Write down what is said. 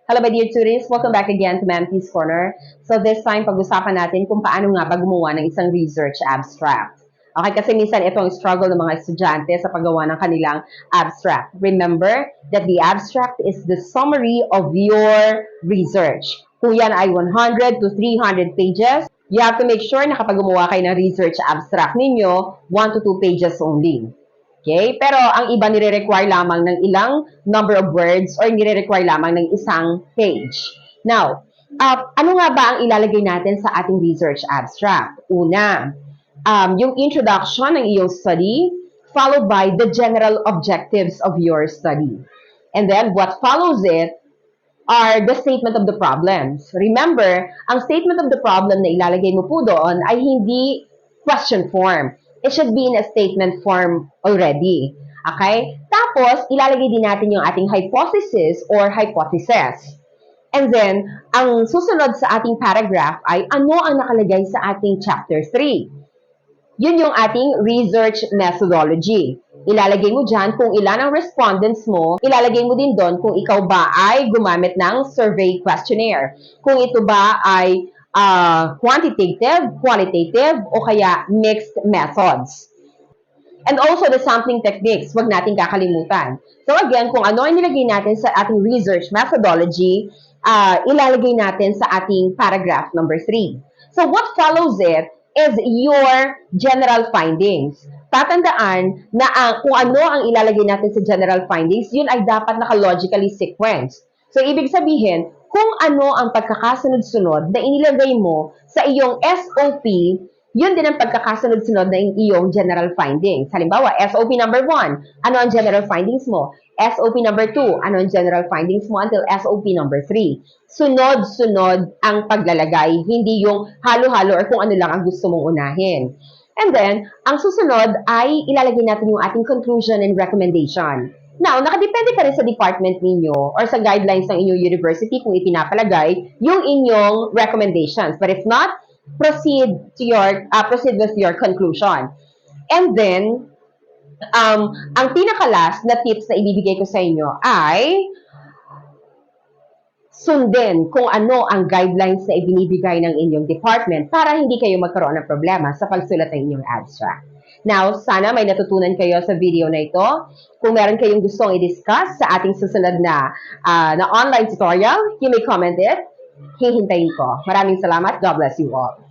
Hello my dear students, welcome back again to Ma'am P's Corner. So this time, pag-usapan natin kung paano nga ba gumawa ng isang research abstract. Okay, kasi minsan itong struggle ng mga estudyante sa paggawa ng kanilang abstract. Remember that the abstract is the summary of your research. Kung yan ay 100 to 300 pages, you have to make sure na kapag gumawa kayo ng research abstract ninyo, 1 to 2 pages only. Okay? Pero ang iba nire-require lamang ng ilang number of words or nire-require lamang ng isang page. Now, ano nga ba ang ilalagay natin sa ating research abstract? Una, yung introduction ng iyong study, followed by the general objectives of your study. And then, what follows it are the statement of the problems. Remember, ang statement of the problem na ilalagay mo po doon ay hindi question form. It should be in a statement form already. Okay? Tapos, ilalagay din natin yung ating hypothesis or hypothesis. And then, ang susunod sa ating paragraph ay ano ang nakalagay sa ating chapter 3. Yun yung ating research methodology. Ilalagay mo dyan kung ilan ang respondents mo. Ilalagay mo din doon kung ikaw ba ay gumamit ng survey questionnaire. Kung ito ba ay quantitative, qualitative, o kaya mixed methods. And also the sampling techniques, wag natin kakalimutan. So again, kung ano ang nilagay natin sa ating research methodology, ilalagay natin sa ating paragraph number 3. So what follows it is your general findings. Tatandaan na kung ano ang ilalagay natin sa general findings, yun ay dapat naka-logically sequenced. So ibig sabihin, kung ano ang pagkakasunod-sunod na inilagay mo sa iyong SOP, yun din ang pagkakasunod-sunod na iyong general findings. Halimbawa, SOP number 1, ano ang general findings mo? SOP number 2, ano ang general findings mo until SOP number 3. Sunod-sunod ang paglalagay, hindi yung halo-halo or kung ano lang ang gusto mong unahin. And then, ang susunod ay ilalagay natin yung ating conclusion and recommendation. Now, nakadepende pa rin sa department ninyo or sa guidelines ng inyong university kung ipinapalagay yung inyong recommendations. But if not, proceed with your conclusion. And then, ang pinaka-last na tips na ibibigay ko sa inyo ay sundin kung ano ang guidelines na ibinibigay ng inyong department para hindi kayo magkaroon ng problema sa pagsulat ng inyong abstract. Now, sana may natutunan kayo sa video na ito. Kung meron kayong gustong i-discuss sa ating susunod na online tutorial, you may comment it. Hihintayin ko. Maraming salamat. God bless you all.